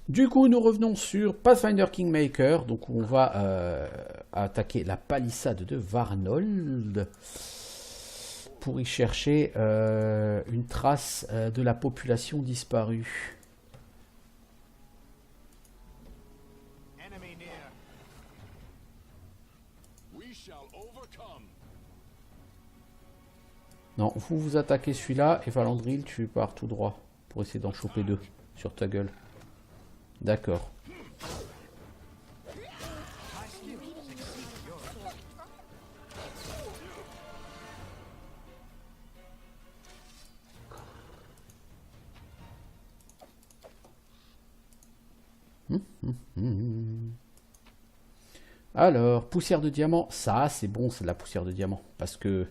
Du coup, nous revenons sur Pathfinder Kingmaker. Donc, on va attaquer la palissade de Varnold pour y chercher une trace de la population disparue. Non, vous attaquez celui-là et Valandril, tu pars tout droit pour essayer d'en choper deux sur ta gueule. D'accord. Alors, poussière de diamant, ça c'est bon, c'est de la poussière de diamant. Parce que,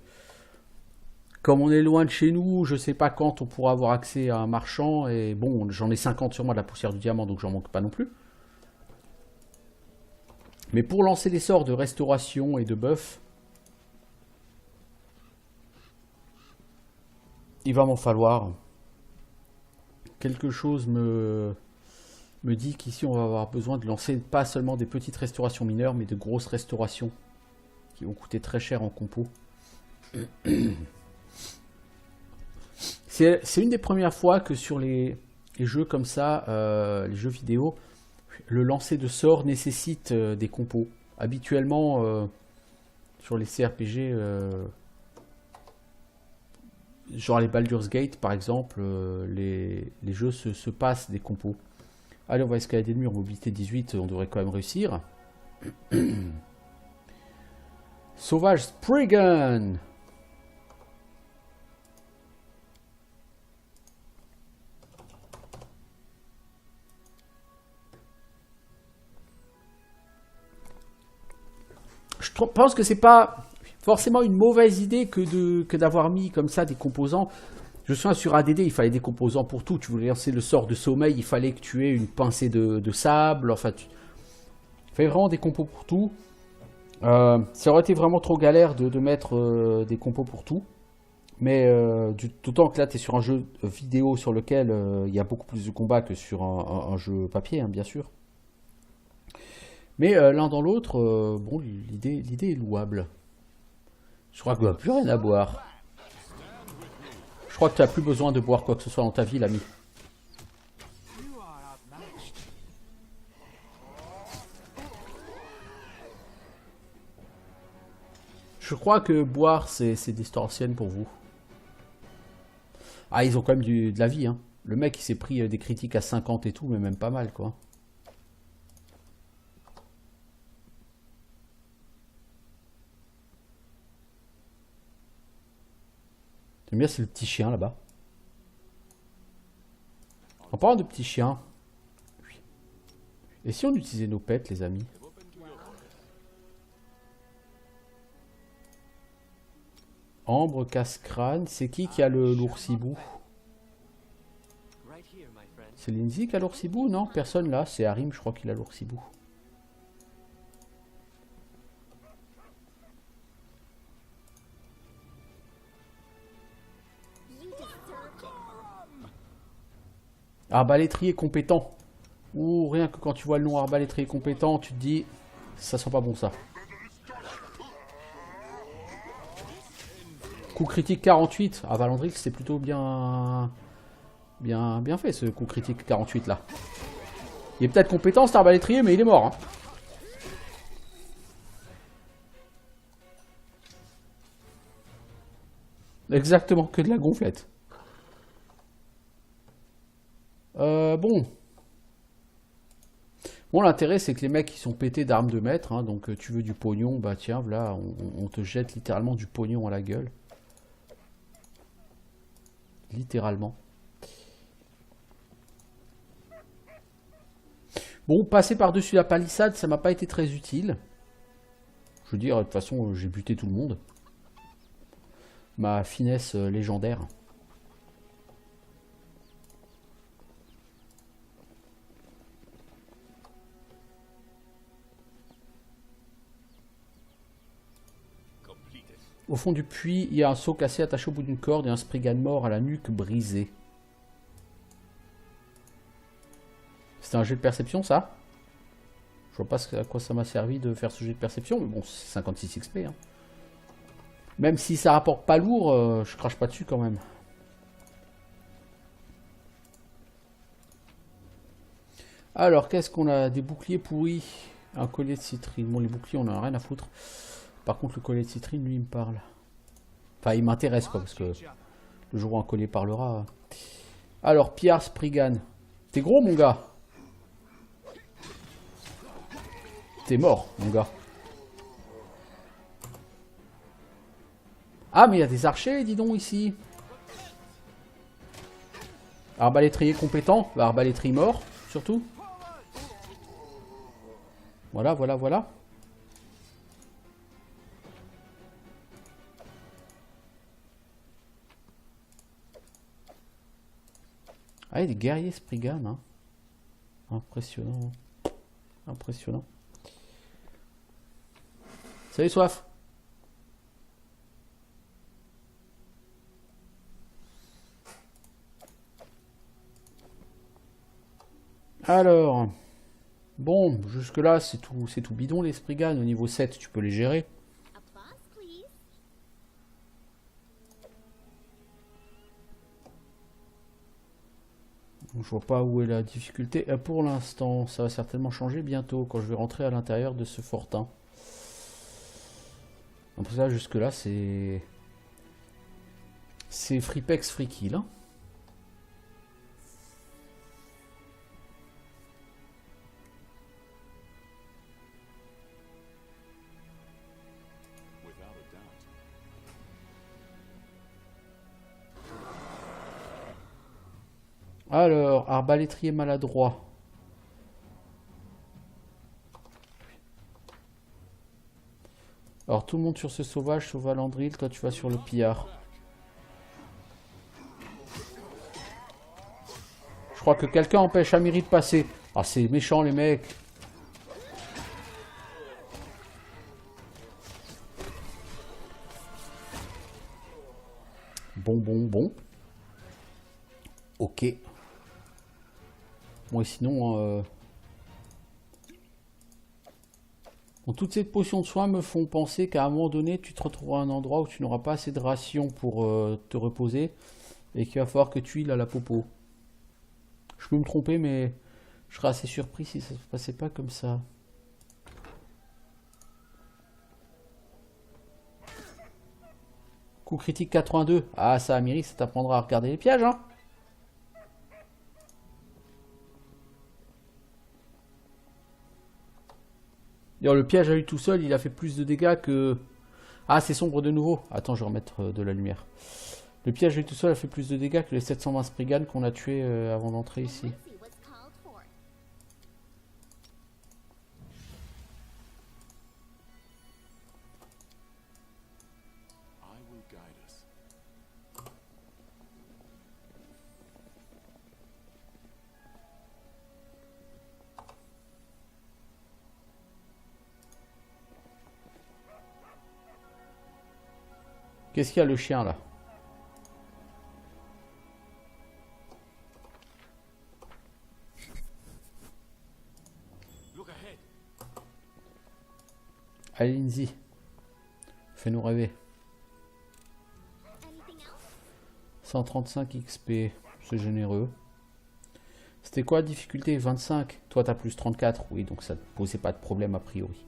comme on est loin de chez nous, je sais pas quand on pourra avoir accès à un marchand. Et bon, j'en ai 50 sur moi de la poussière de diamant, donc j'en manque pas non plus. Mais pour lancer les sorts de restauration et de buff, il va m'en falloir. Quelque chose me dit qu'ici on va avoir besoin de lancer pas seulement des petites restaurations mineures, mais de grosses restaurations qui vont coûter très cher en compo. C'est une des premières fois que sur les jeux comme ça, les jeux vidéo, le lancer de sorts nécessite des compos. Habituellement, sur les CRPG, genre les Baldur's Gate par exemple, les jeux se passent des compos. Allez, on va escalader le mur, mobilité 18, on devrait quand même réussir. Sauvage Spriggan. Je pense que c'est pas forcément une mauvaise idée que d'avoir mis comme ça des composants. Je me souviens sur ADD, il fallait des composants pour tout. Tu voulais lancer le sort de sommeil, il fallait que tu aies une pincée de sable. Enfin, il fallait vraiment des compos pour tout. Ça aurait été vraiment trop galère de mettre des compos pour tout. Mais d'autant que là, tu es sur un jeu vidéo sur lequel il y a beaucoup plus de combats que sur un jeu papier, hein, bien sûr. Mais l'un dans l'autre, bon, l'idée est louable. Je crois qu'il n'y a plus rien à boire. Je crois que tu n'as plus besoin de boire quoi que ce soit dans ta vie, l'ami. Je crois que boire, c'est distorsionnel pour vous. Ah, ils ont quand même de la vie, hein. Le mec, il s'est pris des critiques à 50 et tout, mais même pas mal, quoi. J'aime bien, c'est le petit chien, là-bas. En parlant de petits chiens, et si on utilisait nos pets, les amis? Ambre, casse-crâne, c'est qui a l'oursibou? C'est Lindsay qui a l'oursibou? Non, personne là, c'est Harim, je crois qu'il a l'oursibou. Arbalétrier compétent. Ou rien que quand tu vois le nom arbalétrier compétent, tu te dis, ça sent pas bon ça. Coup critique 48. Ah, Valandrix, c'est plutôt bien fait ce coup critique 48 là. Il est peut-être compétent cet arbalétrier, mais il est mort. Hein. Exactement, que de la gonflette. Bon. Bon, l'intérêt, c'est que les mecs, ils sont pétés d'armes de maître. Hein, donc, tu veux du pognon, bah tiens, là, on te jette littéralement du pognon à la gueule. Littéralement. Bon, passer par-dessus la palissade, ça m'a pas été très utile. Je veux dire, de toute façon, j'ai buté tout le monde. Ma finesse légendaire. Au fond du puits, il y a un seau cassé attaché au bout d'une corde et un Spriggan mort à la nuque brisée. C'était un jet de perception, ça? Je vois pas à quoi ça m'a servi de faire ce jet de perception, mais bon, c'est 56 XP. Hein. Même si ça rapporte pas lourd, je crache pas dessus quand même. Alors, qu'est-ce qu'on a? Des boucliers pourris. Un collier de citrine. Bon, les boucliers, on en a rien à foutre. Par contre, le collier de citrine, lui, il me parle. Enfin, il m'intéresse, quoi, parce que le jour où un collier parlera... Alors, Pierre Spriggan. T'es gros, mon gars? T'es mort, mon gars. Ah, mais il y a des archers, dis donc, ici. Arbalétrier compétent. Arbalétrier mort, surtout. Voilà, voilà, voilà. Ah, il y a des guerriers Spriggan, hein. Impressionnant. Impressionnant. Salut, Soif. Alors... Bon, jusque-là, c'est tout bidon, les Spriggan. Au niveau 7, tu peux les gérer. Je vois pas où est la difficulté. Pour l'instant, ça va certainement changer bientôt quand je vais rentrer à l'intérieur de ce fortin. Donc ça, jusque-là, c'est... C'est Freepex Free Kill. Hein. Alors, arbalétrier maladroit. Alors, tout le monde sur ce sauvage, sauf Valandril, toi tu vas sur le pillard. Je crois que quelqu'un empêche Amiri de passer. Ah, c'est méchant les mecs. Bon. Ok. Bon, et sinon... Bon, toutes ces potions de soins me font penser qu'à un moment donné, tu te retrouveras à un endroit où tu n'auras pas assez de rations pour te reposer et qu'il va falloir que tu îles à la popo. Je peux me tromper, mais je serais assez surpris si ça se passait pas comme ça. Coup critique 82. Ah, ça, Amiri, ça t'apprendra à regarder les pièges, hein. D'ailleurs, le piège à lui tout seul, il a fait plus de dégâts que... Ah, c'est sombre de nouveau. Attends, je vais remettre de la lumière. Le piège à lui tout seul a fait plus de dégâts que les 720 Spriggan qu'on a tués avant d'entrer ici. Qu'est-ce qu'il y a le chien là? Allez, Lindsay. Fais-nous rêver. 135 XP. C'est généreux. C'était quoi la difficulté? 25. Toi, t'as plus 34. Oui, donc ça ne posait pas de problème a priori.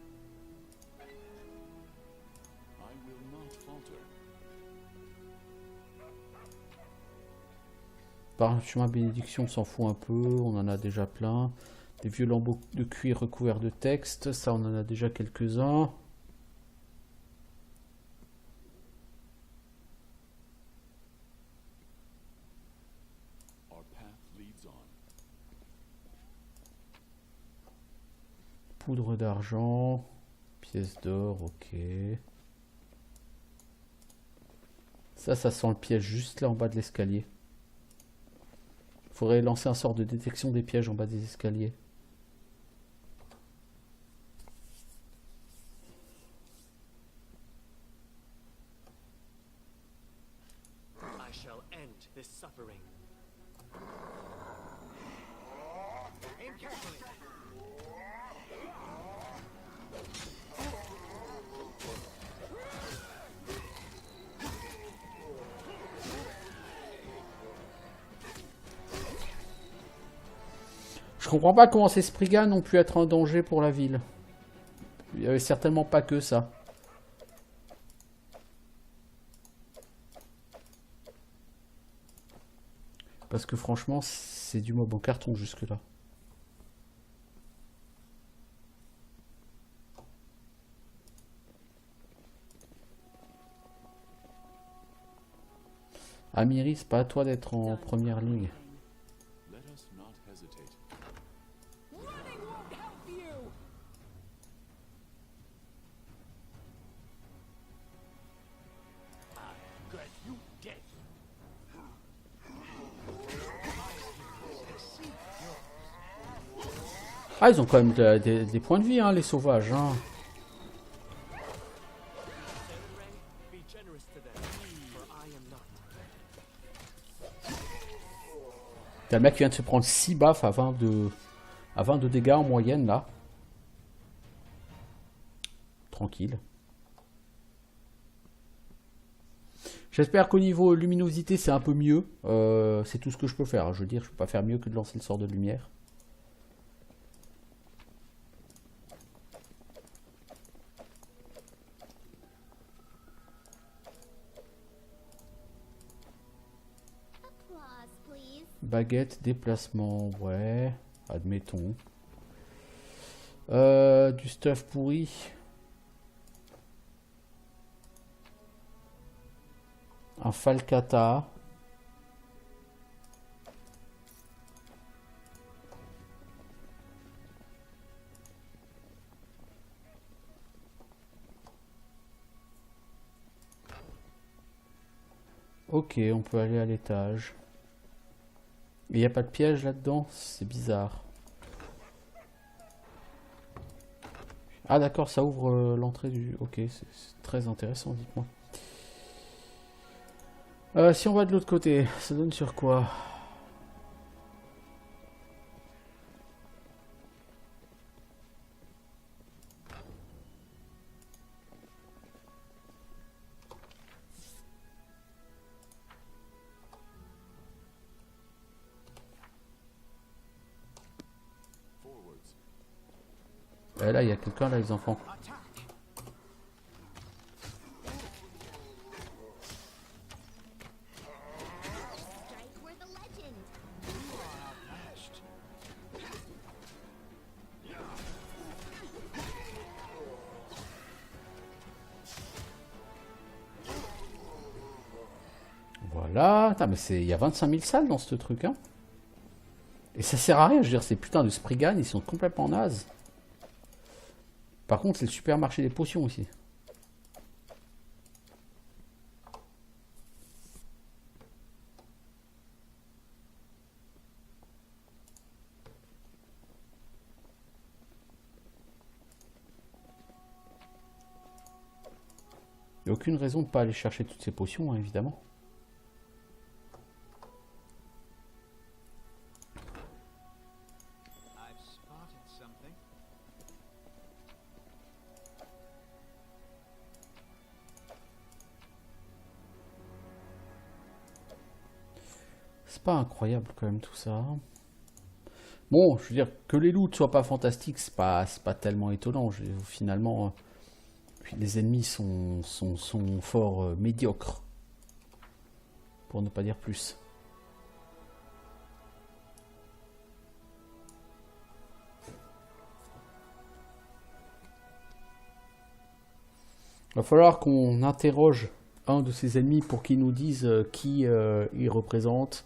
Parchemin bénédiction, on s'en fout un peu. On en a déjà plein. Des vieux lambeaux de cuir recouverts de texte. Ça, on en a déjà quelques-uns. Poudre d'argent. Pièce d'or, ok. Ça sent le piège juste là en bas de l'escalier. Faudrait lancer un sort de détection des pièges en bas des escaliers. Je comprends pas comment ces Spriggans ont pu être un danger pour la ville. Il y avait certainement pas que ça. Parce que franchement, c'est du mob en carton jusque-là. Amiri, c'est pas à toi d'être en première ligne. Ah, ils ont quand même des points de vie, hein, les sauvages. Hein. T'as le mec qui vient de se prendre 6 baffes à 22 dégâts en moyenne, là. Tranquille. J'espère qu'au niveau luminosité, c'est un peu mieux. C'est tout ce que je peux faire. Je veux dire, je peux pas faire mieux que de lancer le sort de lumière. Baguette, déplacement, ouais, admettons. Du stuff pourri. Un falcata. Ok, on peut aller à l'étage. Il n'y a pas de piège là-dedans, c'est bizarre. Ah d'accord, ça ouvre l'entrée du... Ok, c'est très intéressant, dites-moi. Si on va de l'autre côté, ça donne sur quoi? Là, il y a quelqu'un là, les enfants. Voilà. Attends, mais il y a 25 000 salles dans ce truc, hein. Et ça sert à rien, je veux dire, ces putains de Spriggans, ils sont complètement nazes. Par contre, c'est le supermarché des potions ici. Il n'y a aucune raison de ne pas aller chercher toutes ces potions, hein, évidemment. C'est pas incroyable quand même tout ça. Bon, je veux dire, que les loots soient pas fantastiques, c'est pas tellement étonnant. Finalement, les ennemis sont fort médiocres. Pour ne pas dire plus. Il va falloir qu'on interroge un de ces ennemis pour qu'il nous dise qui il représente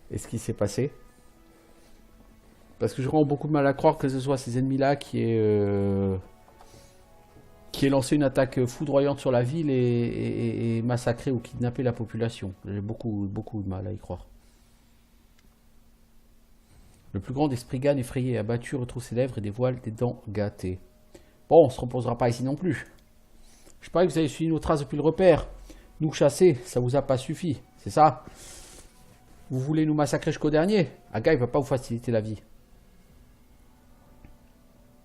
et ce qui s'est passé. Parce que j'ai vraiment beaucoup de mal à croire que ce soit ces ennemis-là qui aient lancé une attaque foudroyante sur la ville et massacré ou kidnappé la population. J'ai beaucoup de mal à y croire. Le plus grand des Spriggans effrayé, abattu, retrouve ses lèvres et dévoile des dents gâtées. Bon, on se reposera pas ici non plus. Je parie que vous avez suivi nos traces depuis le repère. Nous chasser, ça vous a pas suffi, c'est ça? Vous voulez nous massacrer jusqu'au dernier? Aga, il va pas vous faciliter la vie.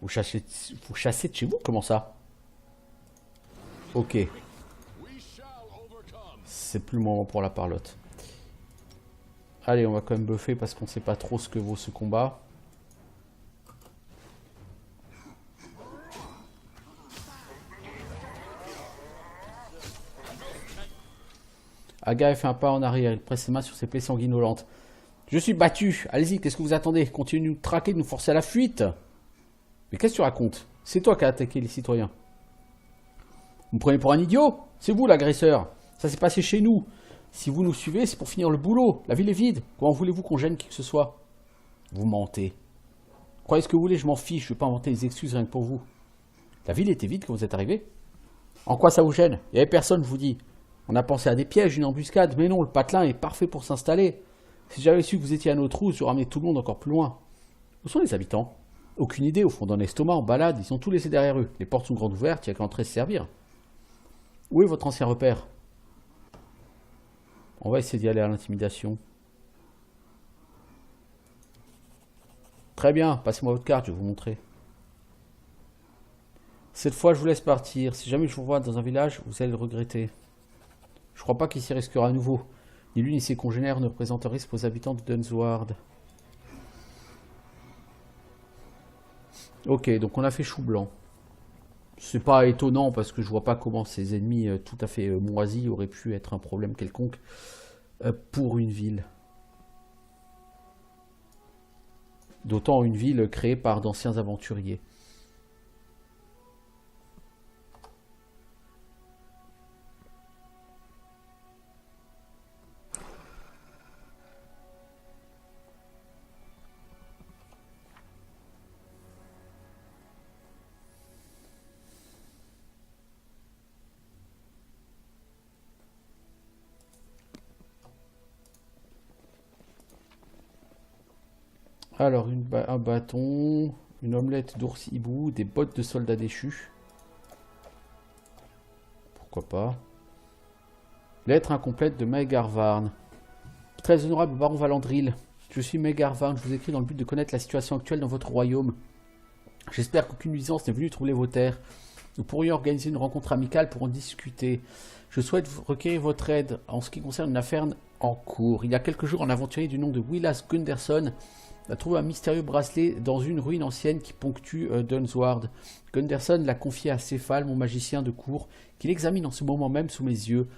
Vous chassez de chez vous? Comment ça? Ok. C'est plus le moment pour la parlotte. Allez, on va quand même buffer parce qu'on sait pas trop ce que vaut ce combat. Aga fait un pas en arrière. Il presse ses mains sur ses plaies sanguinolentes. Je suis battu. Allez-y, qu'est-ce que vous attendez? Continuez de nous traquer, de nous forcer à la fuite. Mais qu'est-ce que tu racontes? C'est toi qui as attaqué les citoyens. Vous me prenez pour un idiot? C'est vous l'agresseur. Ça s'est passé chez nous. Si vous nous suivez, c'est pour finir le boulot. La ville est vide. Comment voulez-vous qu'on gêne qui que ce soit? Vous mentez. Croyez ce que vous voulez, je m'en fiche. Je ne vais pas inventer des excuses rien que pour vous. La ville était vide quand vous êtes arrivé. En quoi ça vous gêne? Il n'y avait personne, je vous dis. On a pensé à des pièges, une embuscade. Mais non, le patelin est parfait pour s'installer. Si j'avais su que vous étiez à notre trousse, j'aurais ramené tout le monde encore plus loin. Où sont les habitants? Aucune idée, au fond d'un estomac, en balade, ils sont tous laissés derrière eux. Les portes sont grandes ouvertes, il n'y a qu'à entrer se servir. Où est votre ancien repère? On va essayer d'y aller à l'intimidation. Très bien, passez-moi votre carte, je vais vous montrer. Cette fois, je vous laisse partir. Si jamais je vous vois dans un village, vous allez le regretter. Je crois pas qu'il s'y risquera à nouveau. Ni lui ni ses congénères ne représentent un risque aux habitants de Dunsward. Ok, donc on a fait chou blanc. C'est pas étonnant parce que je vois pas comment ces ennemis tout à fait moisis auraient pu être un problème quelconque pour une ville. D'autant une ville créée par d'anciens aventuriers. Alors, un bâton, une omelette d'ours hibou, des bottes de soldats déchus. Pourquoi pas. Lettre incomplète de Maegarvarn. Très honorable baron Valandril, je suis Maegarvarn, je vous écris dans le but de connaître la situation actuelle dans votre royaume. J'espère qu'aucune nuisance n'est venue troubler vos terres. Nous pourrions organiser une rencontre amicale pour en discuter. Je souhaite requérir votre aide en ce qui concerne une affaire en cours. Il y a quelques jours, un aventurier du nom de Willas Gunderson a trouvé un mystérieux bracelet dans une ruine ancienne qui ponctue Dunsward. Gunderson l'a confié à Céphale, mon magicien de cour, qu'il examine en ce moment même sous mes yeux.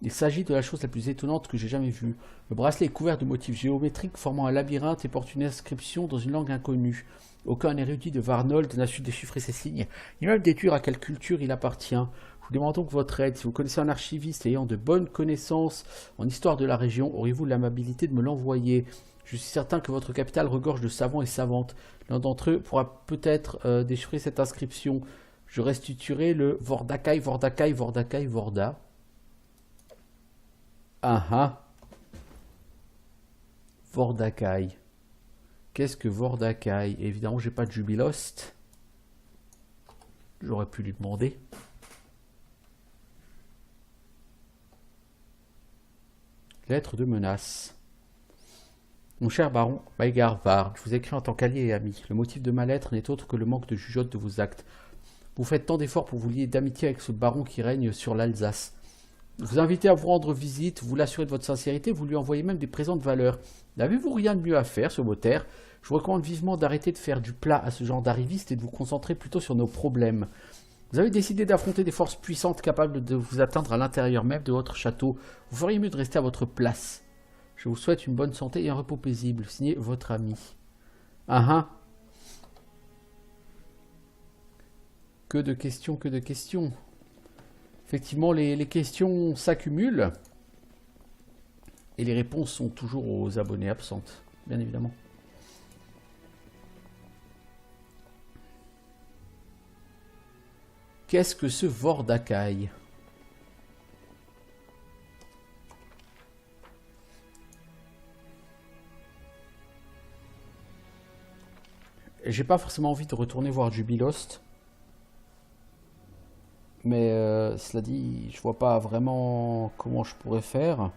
Il s'agit de la chose la plus étonnante que j'ai jamais vue. Le bracelet est couvert de motifs géométriques formant un labyrinthe et porte une inscription dans une langue inconnue. Aucun érudit de Varnold n'a su déchiffrer ces signes, ni même déduire à quelle culture il appartient. Je vous demande donc votre aide. Si vous connaissez un archiviste ayant de bonnes connaissances en histoire de la région, auriez-vous l'amabilité de me l'envoyer? Je suis certain que votre capitale regorge de savants et savantes. L'un d'entre eux pourra peut-être déchiffrer cette inscription. Je restituerai le Vordakai, Vordakai, Vordakai, Vorda. Ah ah. Vordakai. Qu'est-ce que Vordakai? Évidemment, j'ai pas de Jubilost. J'aurais pu lui demander. Lettre de menace. Mon cher baron Maegarvarn, je vous écris en tant qu'allié et ami. Le motif de ma lettre n'est autre que le manque de jugeote de vos actes. Vous faites tant d'efforts pour vous lier d'amitié avec ce baron qui règne sur l'Alsace. Vous invitez à vous rendre visite, vous l'assurez de votre sincérité, vous lui envoyez même des présents de valeur. N'avez-vous rien de mieux à faire sur vos terres? Je vous recommande vivement d'arrêter de faire du plat à ce genre d'arrivistes et de vous concentrer plutôt sur nos problèmes. Vous avez décidé d'affronter des forces puissantes capables de vous atteindre à l'intérieur même de votre château. Vous feriez mieux de rester à votre place. Je vous souhaite une bonne santé et un repos paisible. Signé votre ami. Ah ah. Que de questions, que de questions. Effectivement, les questions s'accumulent. Et les réponses sont toujours aux abonnés absentes, bien évidemment. Qu'est-ce que ce Vordakai? J'ai pas forcément envie de retourner voir Jubilost. Mais cela dit, je vois pas vraiment comment je pourrais faire.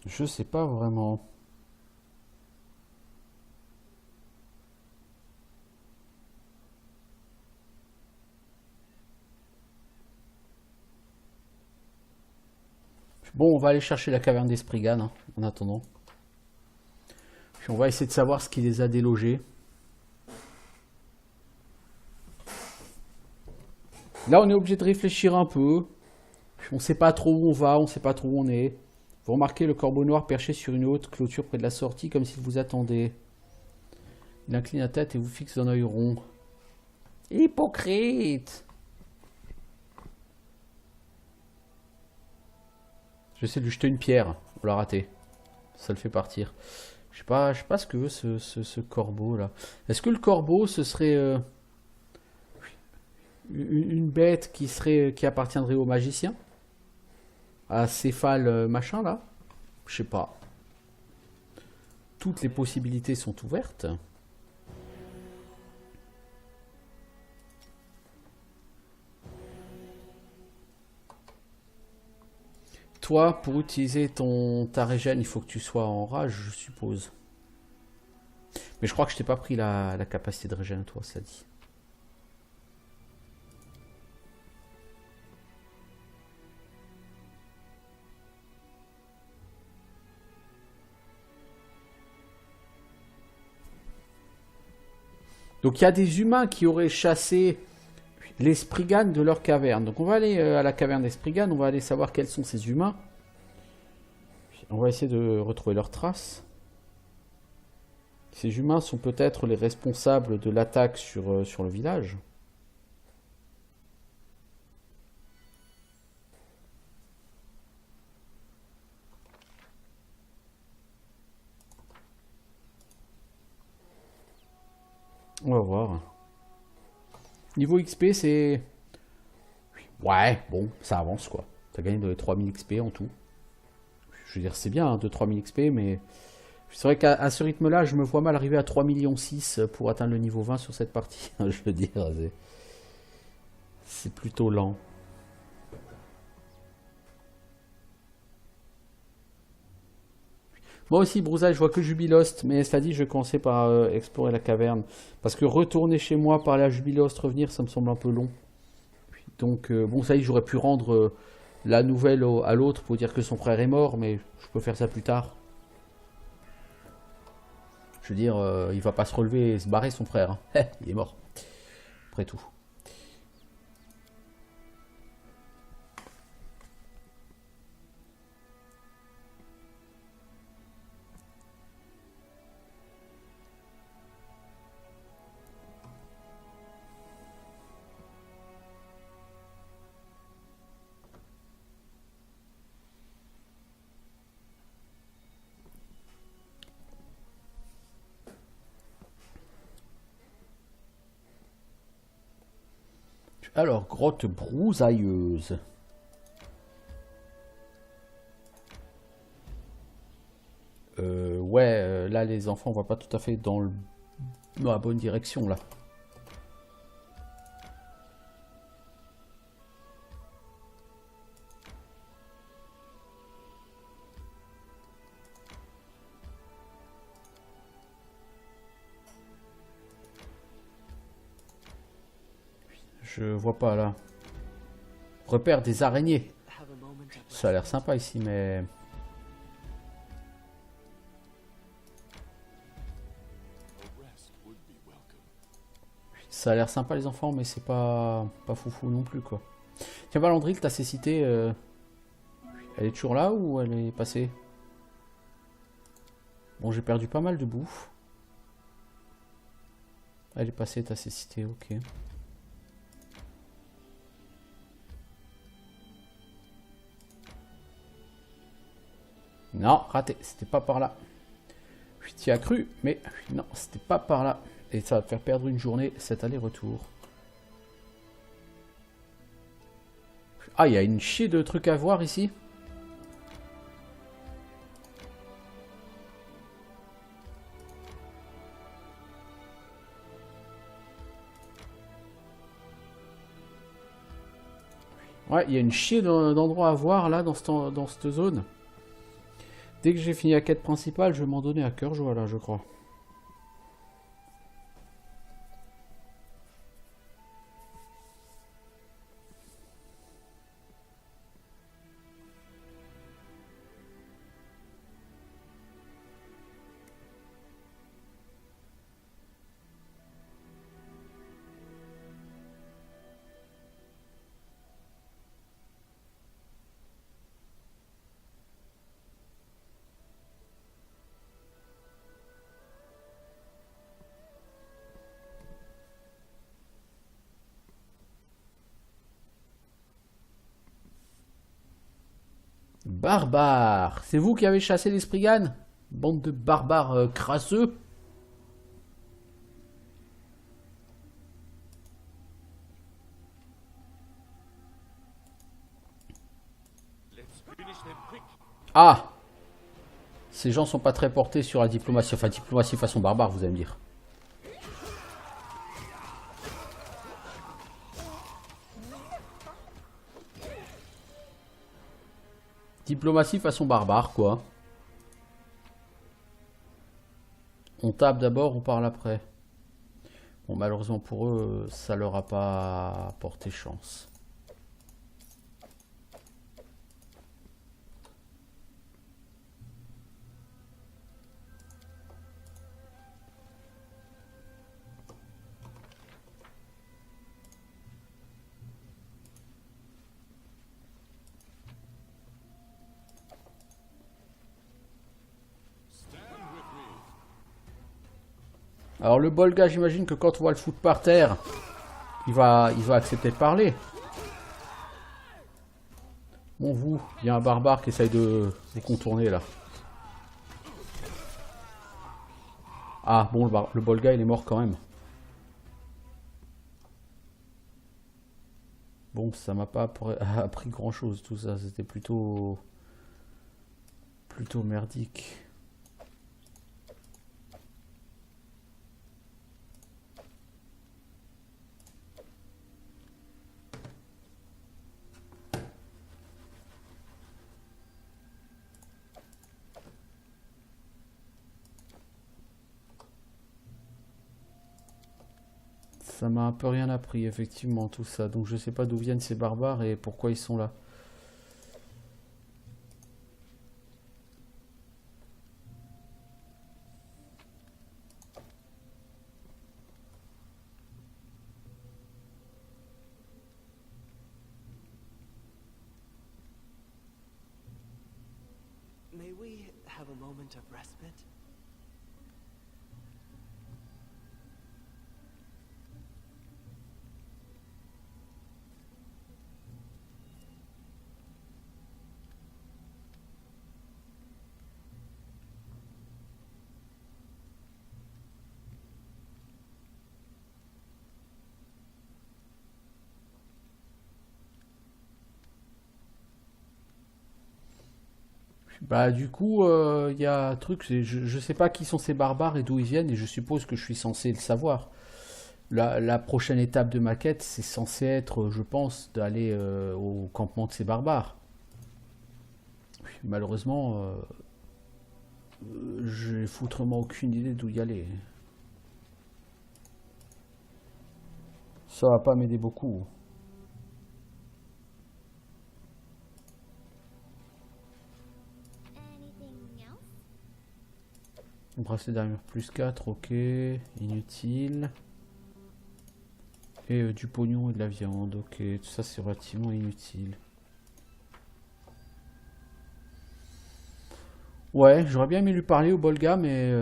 Je sais pas vraiment. Bon, on va aller chercher la caverne des Spriggan, hein, en attendant. Puis on va essayer de savoir ce qui les a délogés. Là, on est obligé de réfléchir un peu. On ne sait pas trop où on va, on ne sait pas trop où on est. Vous remarquez le corbeau noir perché sur une haute clôture près de la sortie, comme s'il vous attendait. Il incline la tête et vous fixe d'un œil rond. Hypocrite! J'essaie de lui jeter une pierre. On l'a raté. Ça le fait partir. Je sais pas ce que veut ce corbeau là. Est-ce que le corbeau ce serait une bête qui appartiendrait au magicien? À Céphale machin là? Je sais pas. Toutes les possibilités sont ouvertes. Toi, pour utiliser ta régène, il faut que tu sois en rage, je suppose. Mais je crois que je t'ai pas pris la capacité de régène, toi, ça dit. Donc il y a des humains qui auraient chassé les Spriggan de leur caverne. Donc on va aller à la caverne des Spriggan, on va aller savoir quels sont ces humains. On va essayer de retrouver leurs traces. Ces humains sont peut-être les responsables de l'attaque sur le village. On va voir. Niveau XP, c'est... Ouais, bon, ça avance quoi. T'as gagné de 3000 XP en tout. Je veux dire, c'est bien, hein, de 3000 XP, mais... C'est vrai qu'à ce rythme-là, je me vois mal arriver à 3,6 millions pour atteindre le niveau 20 sur cette partie. Je veux dire, c'est plutôt lent. Moi aussi, Brousaille, je vois que Jubilost, mais cela dit, je vais commencer par explorer la caverne. Parce que retourner chez moi, par la Jubilost, revenir, ça me semble un peu long. Donc, bon, ça y est, j'aurais pu rendre la nouvelle à l'autre pour dire que son frère est mort, mais je peux faire ça plus tard. Je veux dire, il va pas se relever et se barrer, son frère. Hein. Il est mort. Après tout. Alors, grotte brousailleuse. Ouais, là, les enfants, on va pas tout à fait dans la bonne direction, là. Je vois pas, là. Repère des araignées. Ça a l'air sympa ici, mais... Ça a l'air sympa les enfants, mais c'est pas foufou non plus quoi. Tiens Valandril, ta cécité, elle est toujours là ou elle est passée? Bon, j'ai perdu pas mal de bouffe. Elle est passée ta cécité, ok. Non, raté, c'était pas par là. Je t'y ai cru, mais non, c'était pas par là. Et ça va te faire perdre une journée cet aller-retour. Ah, il y a une chier de trucs à voir ici. Ouais, il y a une chier d'endroits à voir là dans cette zone. Dès que j'ai fini la quête principale, je vais m'en donner à cœur joie là, je crois. Barbare, c'est vous qui avez chassé les Sprigan? Bande de barbares crasseux. Ah, ces gens sont pas très portés sur la diplomatie. Enfin, diplomatie façon barbare, vous allez me dire. Diplomatie façon barbare, quoi. On tape d'abord, on parle après. Bon, malheureusement pour eux, ça leur a pas porté chance. Alors le Bolga, j'imagine que quand on va le foutre par terre, il va accepter de parler. Bon, vous, il y a un barbare qui essaye de vous contourner là. Ah, bon, le Bolga, il est mort quand même. Bon, ça m'a pas appris grand chose tout ça, c'était plutôt merdique. Ça m'a un peu rien appris, effectivement, tout ça. Donc je sais pas d'où viennent ces barbares et pourquoi ils sont là. May we have a moment of respite? Bah du coup, il y a un truc, je sais pas qui sont ces barbares et d'où ils viennent, et je suppose que je suis censé le savoir. La prochaine étape de ma quête, c'est censé être, je pense, d'aller au campement de ces barbares. Malheureusement, j'ai foutrement aucune idée d'où y aller. Ça va pas m'aider beaucoup. Bracelet d'armure plus 4, ok. Inutile. Et du pognon et de la viande, ok. Tout ça c'est relativement inutile. Ouais, j'aurais bien aimé lui parler au Bolga, mais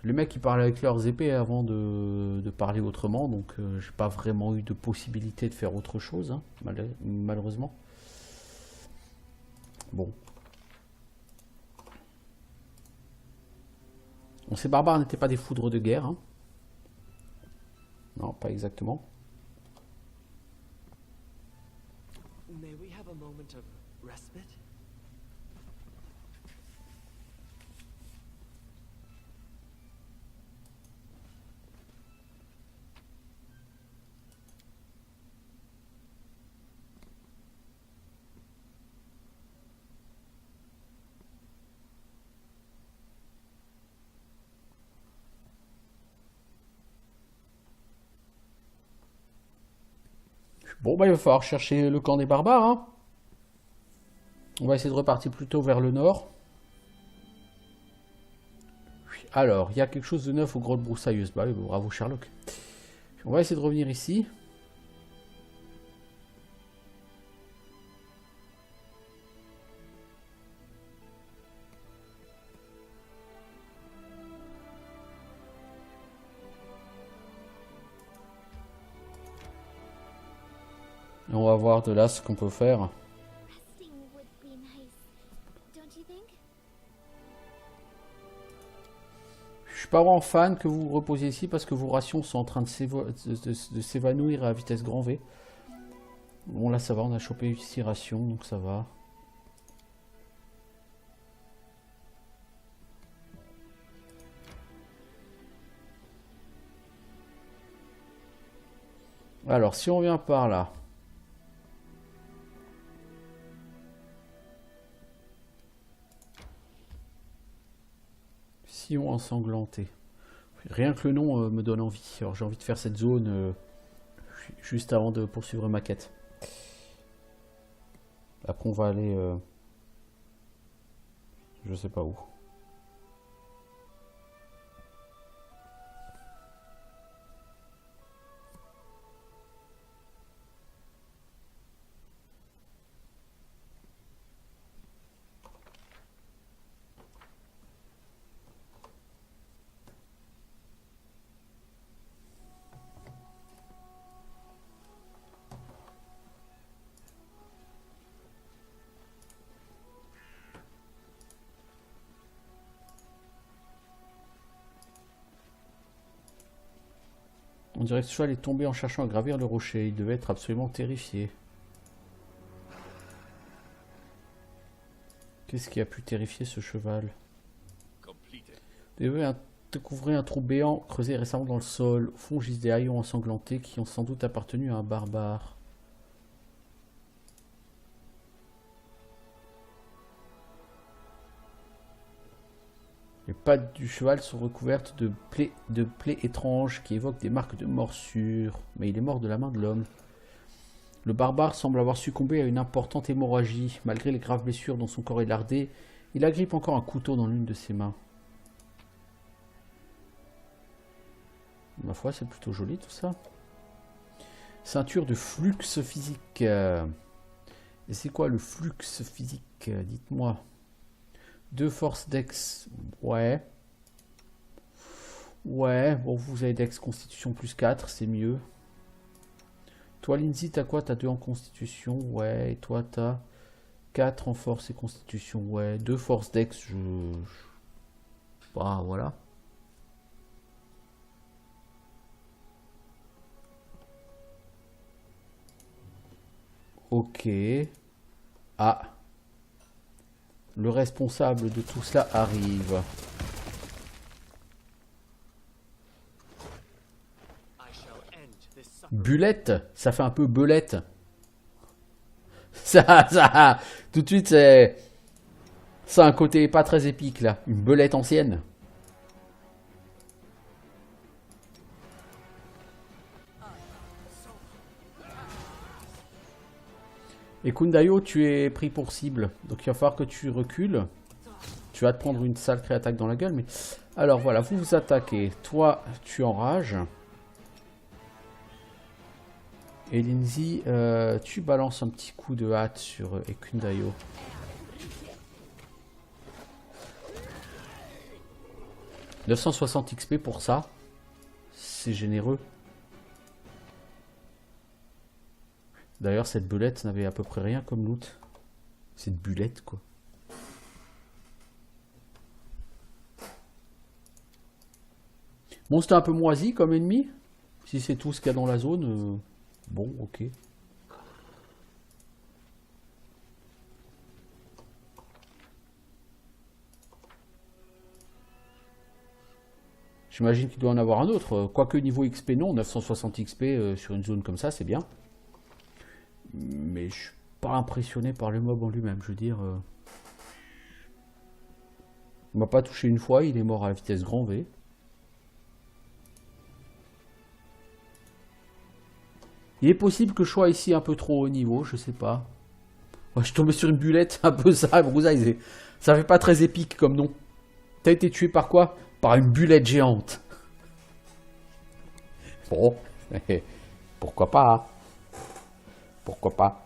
les mecs ils parlent avec leurs épées avant de parler autrement, donc j'ai pas vraiment eu de possibilité de faire autre chose, hein, malheureusement. Bon. Bon, ces barbares n'étaient pas des foudres de guerre, hein. Non, pas exactement. May we have a moment of respite? Bon, bah, il va falloir chercher le camp des barbares. Hein. On va essayer de repartir plutôt vers le nord. Alors, il y a quelque chose de neuf aux grottes broussailleuses. Bah oui, bravo Sherlock. On va essayer de revenir ici. Et on va voir de là ce qu'on peut faire. Je suis pas vraiment fan que vous vous reposiez ici parce que vos rations sont en train de s'évanouir à vitesse grand V. Bon là ça va, on a chopé 6 rations donc ça va. Alors si on vient par là. Sillon ensanglanté. Rien que le nom me donne envie. Alors j'ai envie de faire cette zone juste avant de poursuivre ma quête. Après on va aller... je sais pas où. On dirait que ce cheval est tombé en cherchant à gravir le rocher. Il devait être absolument terrifié. Qu'est-ce qui a pu terrifier ce cheval? Découvrir un trou béant creusé récemment dans le sol. Au fond gisent des haillons ensanglantés qui ont sans doute appartenu à un barbare. Les pattes du cheval sont recouvertes de plaies étranges qui évoquent des marques de morsure. Mais il est mort de la main de l'homme. Le barbare semble avoir succombé à une importante hémorragie. Malgré les graves blessures dont son corps est lardé, il agrippe encore un couteau dans l'une de ses mains. Ma foi, c'est plutôt joli tout ça. Ceinture de flux physique. Et c'est quoi le flux physique? Dites-moi. 2 forces dex. Ouais. Ouais. Bon, vous avez dex constitution plus 4, c'est mieux. Toi, Lindsay, t'as quoi? T'as 2 en constitution. Ouais. Et toi, t'as 4 en force et constitution. Ouais. 2 forces dex. Bah, voilà. Ok. Ah. Le responsable de tout cela arrive. Bulette, ça fait un peu belette. Ça, tout de suite, c'est... Ça a un côté pas très épique, là. Une belette ancienne. Et Kundayo, tu es pris pour cible. Donc il va falloir que tu recules. Tu vas te prendre une sacrée attaque dans la gueule. Mais alors voilà, vous vous attaquez. Toi, tu enrages. Et Lindsay, tu balances un petit coup de hâte sur Ekundayo. « 960 XP pour ça. C'est généreux. D'ailleurs, cette belette n'avait à peu près rien comme loot. Cette bulette, quoi. Bon, c'était un peu moisi comme ennemi. Si c'est tout ce qu'il y a dans la zone, bon, ok. J'imagine qu'il doit en avoir un autre. Quoique niveau XP, non. 960 XP sur une zone comme ça, c'est bien. Mais je suis pas impressionné par le mob en lui-même. Je veux dire... il m'a pas touché une fois, il est mort à la vitesse grand V. Il est possible que je sois ici un peu trop haut niveau, je sais pas. Ouais, je suis tombé sur une bulette, un peu ça, Brousaille. Ça fait pas très épique comme nom. T'as été tué par quoi? Par une bulette géante. Bon, pourquoi pas, hein. Pourquoi pas.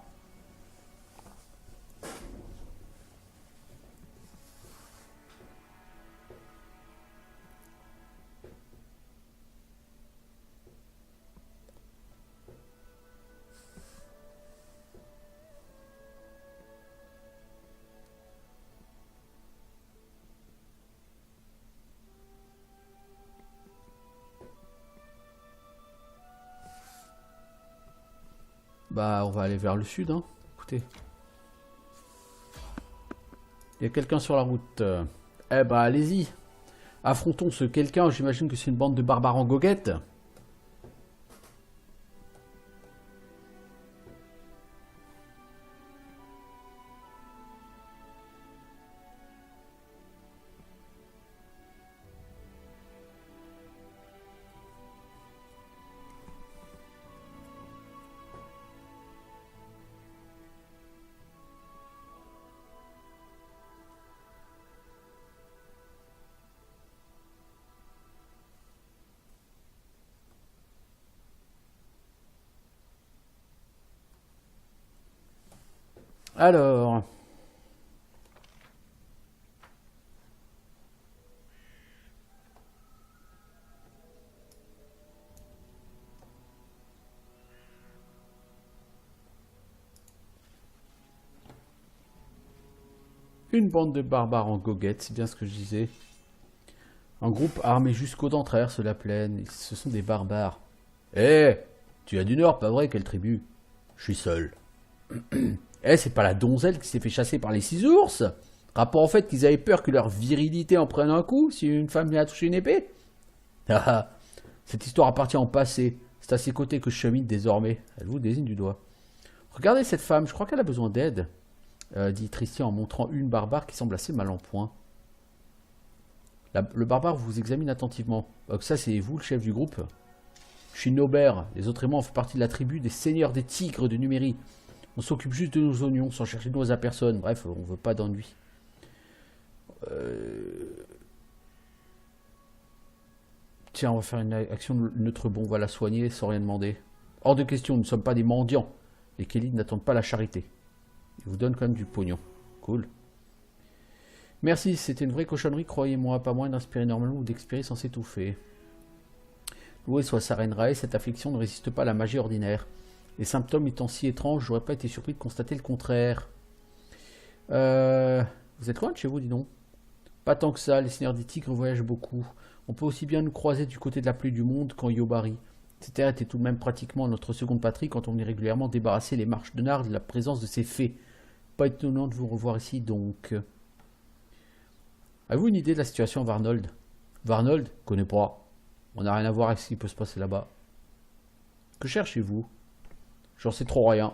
Bah, on va aller vers le sud, hein. Écoutez. Il y a quelqu'un sur la route. Eh bah, allez-y. Affrontons ce quelqu'un. J'imagine que c'est une bande de barbares en goguette. Alors, une bande de barbares en goguette, c'est bien ce que je disais. Un groupe armé jusqu'aux dents traverse la plaine. Ce sont des barbares. Eh, tu viens du nord, pas vrai? Quelle tribu? Je suis seul. Eh, c'est pas la donzelle qui s'est fait chasser par les 6 ours? Rapport au fait qu'ils avaient peur que leur virilité en prenne un coup si une femme vient à toucher une épée? Ah ah, cette histoire appartient au passé. C'est à ses côtés que je chemine désormais. Elle vous désigne du doigt. Regardez cette femme, je crois qu'elle a besoin d'aide, dit Tristian en montrant une barbare qui semble assez mal en point. Le barbare vous examine attentivement. Ça, c'est vous, le chef du groupe? Je suis Nobert. Les autres et moi, on fait partie de la tribu des seigneurs des tigres de Numérie. On s'occupe juste de nos oignons, sans chercher de noise à personne. Bref, on veut pas d'ennui. Tiens, on va faire une action neutre bon. On va la soigner sans rien demander. Hors de question, nous ne sommes pas des mendiants. Les Kelly n'attendent pas la charité. Ils vous donnent quand même du pognon. Cool. Merci, c'était une vraie cochonnerie, croyez-moi. Pas moins d'inspirer normalement ou d'expirer sans s'étouffer. Loué soit sa reine Rae, cette affliction ne résiste pas à la magie ordinaire. Les symptômes étant si étranges, j'aurais pas été surpris de constater le contraire. Vous êtes loin de chez vous, dis donc? Pas tant que ça, les seigneurs des tigres voyagent beaucoup. On peut aussi bien nous croiser du côté de la pluie du monde qu'en Yobari. Cette terre était tout de même pratiquement notre seconde patrie quand on venait régulièrement débarrasser les marches de Nard de la présence de ces fées. Pas étonnant de vous revoir ici, donc. Avez-vous une idée de la situation à Varnold? Varnold? Connais pas. On n'a rien à voir avec ce qui peut se passer là-bas. Que cherchez-vous? J'en sais trop rien.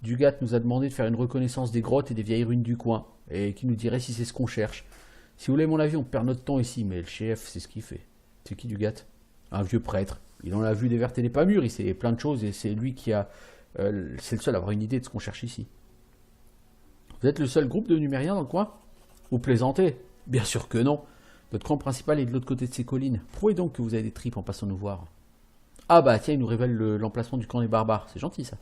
Dugat nous a demandé de faire une reconnaissance des grottes et des vieilles ruines du coin, et qui nous dirait si c'est ce qu'on cherche. Si vous voulez mon avis, on perd notre temps ici, mais le chef, c'est ce qu'il fait. C'est qui Dugat? Un vieux prêtre. Il en a vu des vertes et des pas mûres, il sait plein de choses, et c'est lui qui a... c'est le seul à avoir une idée de ce qu'on cherche ici. Vous êtes le seul groupe de numériens dans le coin? Vous plaisantez? Bien sûr que non. Notre camp principal est de l'autre côté de ces collines. Prouvez donc que vous avez des tripes en passant nous voir. Ah bah tiens, il nous révèle l'emplacement du camp des barbares. C'est gentil ça.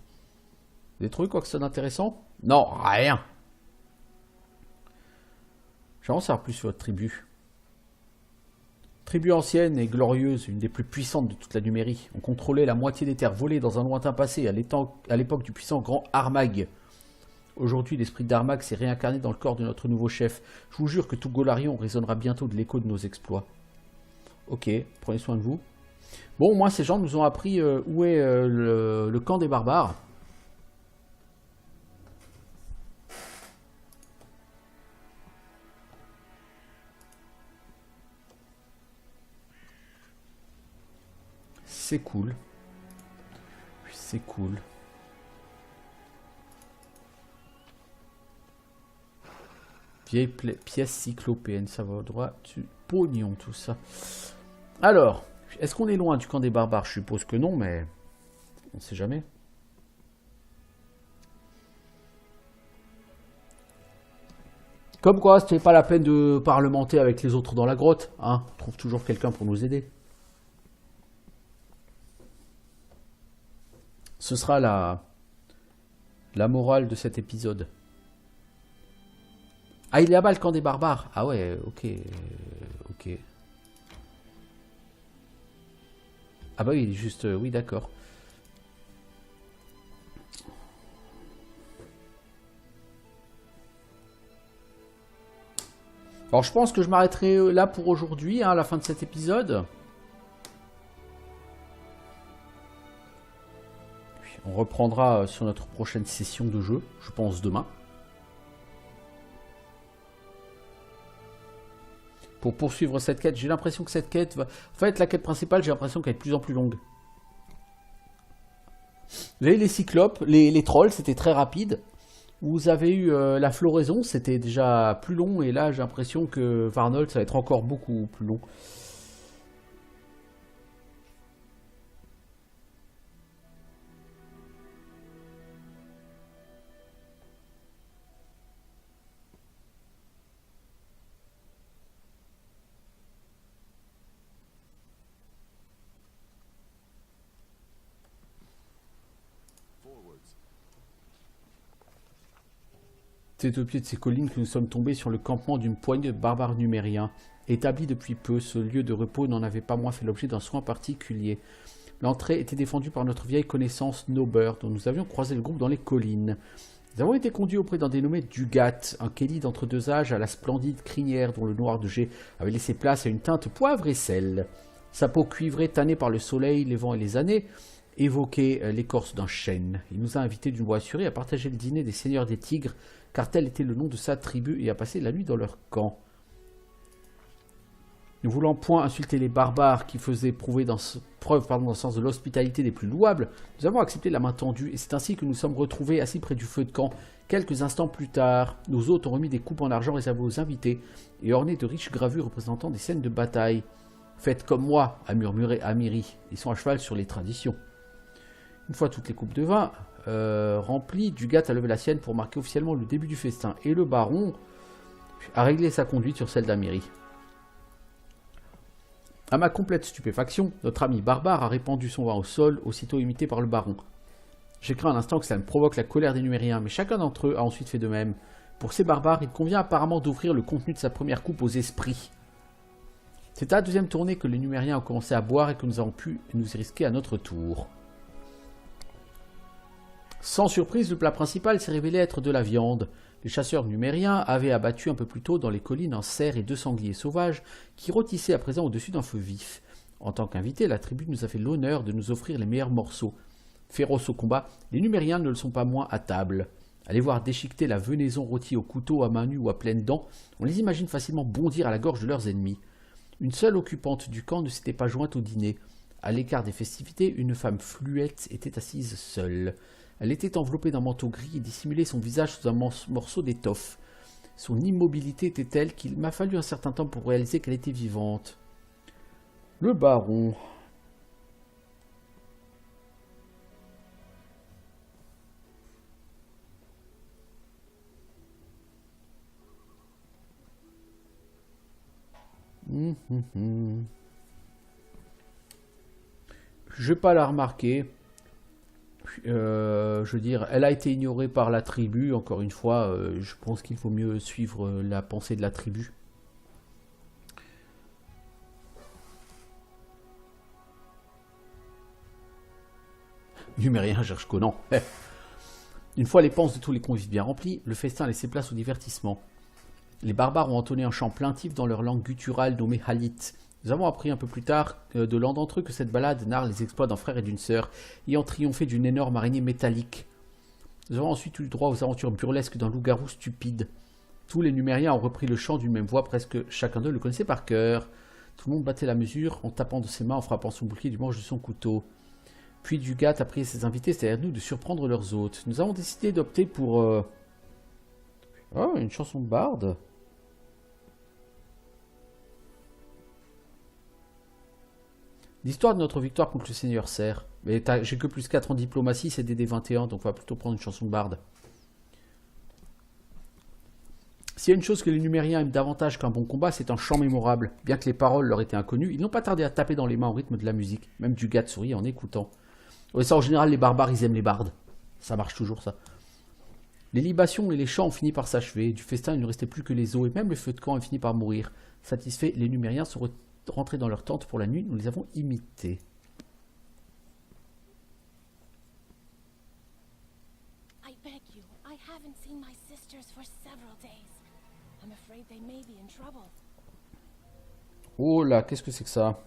Vous avez trouvé quoi que ce soit d'intéressant? Non, rien. J'aimerais en savoir plus sur votre tribu. Tribu ancienne et glorieuse, une des plus puissantes de toute la Numérie. On contrôlait la moitié des terres volées dans un lointain passé, à l'époque du puissant grand Armag. Aujourd'hui, l'esprit d'Armag s'est réincarné dans le corps de notre nouveau chef. Je vous jure que tout Golarion résonnera bientôt de l'écho de nos exploits. Ok, prenez soin de vous. Bon, moi, ces gens nous ont appris où est le camp des barbares. C'est cool. C'est cool. Vieille pièce cyclopéenne, ça va au droit du pognon, tout ça. Alors, est-ce qu'on est loin du camp des barbares? Je suppose que non, mais on ne sait jamais. Comme quoi, c'était pas la peine de parlementer avec les autres dans la grotte. Hein. On trouve toujours quelqu'un pour nous aider. Ce sera la morale de cet épisode. Ah, il est là-bas le camp des barbares. Ah ouais, ok. Ok. Ah bah oui, il est juste... oui, d'accord. Alors je pense que je m'arrêterai là pour aujourd'hui, hein, à la fin de cet épisode. Puis on reprendra sur notre prochaine session de jeu, je pense demain. Pour poursuivre cette quête, j'ai l'impression que cette quête va... En fait, la quête principale, j'ai l'impression qu'elle est de plus en plus longue. Vous avez les cyclopes, les trolls, c'était très rapide. Vous avez eu la floraison, c'était déjà plus long, et là j'ai l'impression que Varnold, ça va être encore beaucoup plus long. C'est au pied de ces collines que nous sommes tombés sur le campement d'une poignée de barbares numériens. Établi depuis peu, ce lieu de repos n'en avait pas moins fait l'objet d'un soin particulier. L'entrée était défendue par notre vieille connaissance Nober, dont nous avions croisé le groupe dans les collines. Nous avons été conduits auprès d'un dénommé Dugat, un Kelly d'entre deux âges à la splendide crinière dont le noir de jet avait laissé place à une teinte poivre et sel. Sa peau cuivrée, tannée par le soleil, les vents et les années, évoquait l'écorce d'un chêne. Il nous a invités d'une voix assurée à partager le dîner des seigneurs des tigres, car tel était le nom de sa tribu, et à passer la nuit dans leur camp. Ne voulant point insulter les barbares qui faisaient preuve dans le sens de l'hospitalité des plus louables, nous avons accepté la main tendue, et c'est ainsi que nous sommes retrouvés assis près du feu de camp. Quelques instants plus tard, nos hôtes ont remis des coupes en argent réservées aux invités, et ornées de riches gravures représentant des scènes de bataille. Faites comme moi, a murmuré Amiri, ils sont à cheval sur les traditions. Une fois toutes les coupes de vin remplies, Dugat a levé la sienne pour marquer officiellement le début du festin, et le baron a réglé sa conduite sur celle d'Amiri. À ma complète stupéfaction, notre ami barbare a répandu son vin au sol, aussitôt imité par le baron. J'ai craint un instant que cela ne provoque la colère des Numériens, mais chacun d'entre eux a ensuite fait de même. Pour ces barbares, il convient apparemment d'offrir le contenu de sa première coupe aux esprits. C'est à la deuxième tournée que les Numériens ont commencé à boire et que nous avons pu nous y risquer à notre tour. Sans surprise, le plat principal s'est révélé être de la viande. Les chasseurs numériens avaient abattu un peu plus tôt dans les collines un cerf et deux sangliers sauvages qui rôtissaient à présent au-dessus d'un feu vif. En tant qu'invité, la tribu nous a fait l'honneur de nous offrir les meilleurs morceaux. Féroces au combat, les numériens ne le sont pas moins à table. À les voir déchiqueter la venaison rôtie au couteau à main nue ou à pleines dents, on les imagine facilement bondir à la gorge de leurs ennemis. Une seule occupante du camp ne s'était pas jointe au dîner. À l'écart des festivités, une femme fluette était assise seule. Elle était enveloppée d'un manteau gris et dissimulait son visage sous un morceau d'étoffe. Son immobilité était telle qu'il m'a fallu un certain temps pour réaliser qu'elle était vivante. Le baron. Je vais pas la remarquer. Je veux dire, elle a été ignorée par la tribu. Encore une fois, je pense qu'il faut mieux suivre la pensée de la tribu. Numérien cherche Conan. Une fois les panses de tous les convives bien remplis, le festin laissait place au divertissement. Les barbares ont entonné un chant plaintif dans leur langue gutturale nommée Halit. Nous avons appris un peu plus tard de l'un d'entre eux que cette ballade narre les exploits d'un frère et d'une sœur ayant triomphé d'une énorme araignée métallique. Nous avons ensuite eu le droit aux aventures burlesques d'un loup-garou stupide. Tous les Numériens ont repris le chant d'une même voix, presque chacun d'eux le connaissait par cœur. Tout le monde battait la mesure en tapant de ses mains, en frappant son bouclier du manche de son couteau. Puis Dugat a prié ses invités, c'est-à-dire nous, de surprendre leurs hôtes. Nous avons décidé d'opter pour... Oh, une chanson de barde. L'histoire de notre victoire contre le Seigneur Serre. Mais j'ai que plus 4 en diplomatie, c'est DD21, donc on va plutôt prendre une chanson de barde. S'il y a une chose que les Numériens aiment davantage qu'un bon combat, c'est un chant mémorable. Bien que les paroles leur étaient inconnues, ils n'ont pas tardé à taper dans les mains au rythme de la musique, même du gars de souris en écoutant. Ouais, ça, en général, les barbares, ils aiment les bardes. Ça marche toujours, ça. Les libations et les chants ont fini par s'achever. Du festin, il ne restait plus que les os, et même le feu de camp a fini par mourir. Satisfaits, les Numériens sont rentrés dans leur tente pour la nuit. Nous les avons imités. I beg you, I haven't seen my sisters for several days. I'm afraid they may be in trouble. Oh là, qu'est-ce que c'est que ça?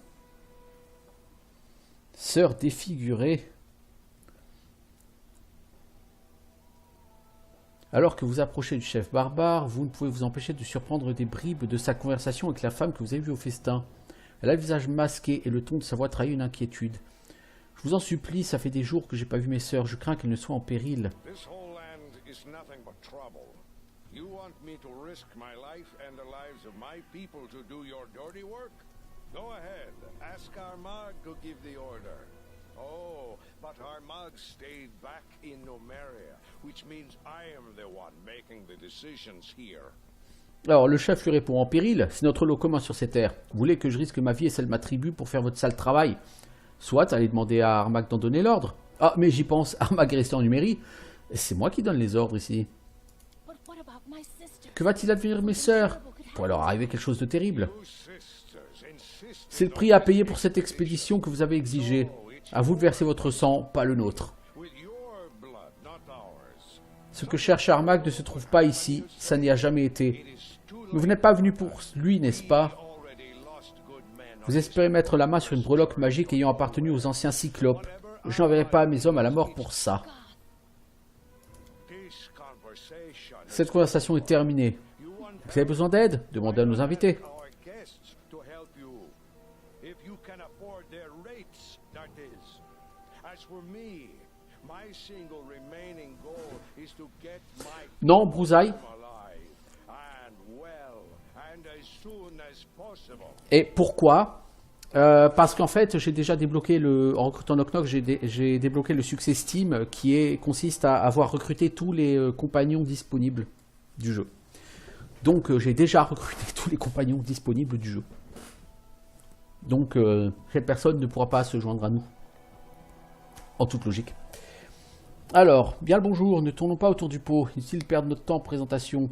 Sœur défigurée. Alors que vous approchez du chef barbare, vous ne pouvez vous empêcher de surprendre des bribes de sa conversation avec la femme que vous avez vue au festin. Elle a le visage masqué et le ton de sa voix trahit une inquiétude. Je vous en supplie, ça fait des jours que j'ai pas vu mes sœurs, je crains qu'elles ne soient en péril. This whole land is nothing but trouble. You want me to risk my life and the lives of my people to do your dirty work? Go ahead, ask Armagh to give the order. Oh, but Armagh stayed back in Numeria, which means I am the one making the decisions here. Alors le chef lui répond, en péril, c'est notre lot commun sur ces terres. Vous voulez que je risque ma vie et celle de ma tribu pour faire votre sale travail? Soit allez demander à Armagh d'en donner l'ordre. Ah, mais j'y pense, Armagh est resté en Numérie. C'est moi qui donne les ordres ici. But what about my sisters? Que va-t-il advenir de mes sœurs? Il pourrait leur arriver quelque chose de terrible. Two sisters insisted C'est le prix à payer pour cette expédition que vous avez exigée. À vous de verser votre sang, pas le nôtre. with your blood, not ours. Ce que cherche Armagh ne se trouve pas ici, ça n'y a jamais été. It is too Mais vous n'êtes pas venu pour lui, n'est-ce pas? already lost good men. Vous espérez mettre la main sur une breloque magique ayant appartenu aux anciens cyclopes. Je n'enverrai pas mes hommes à la mort pour ça. This conversation. Cette conversation est terminée. You want Vous avez besoin d'aide? Demandez à nos invités. our guests to help you. If you can afford their rates, that is. As for me, my single remaining goal is to get my Non, Brousaille. alive, and well, and as soon as possible. Et pourquoi? Parce qu'en fait, j'ai déjà débloqué en recrutant Knock Knock, j'ai débloqué le succès Steam qui consiste à avoir recruté tous les compagnons disponibles du jeu. Donc j'ai déjà recruté tous les compagnons disponibles du jeu. Donc cette personne ne pourra pas se joindre à nous. En toute logique. Alors, bien le bonjour, ne tournons pas autour du pot. Inutile de perdre notre temps en présentation.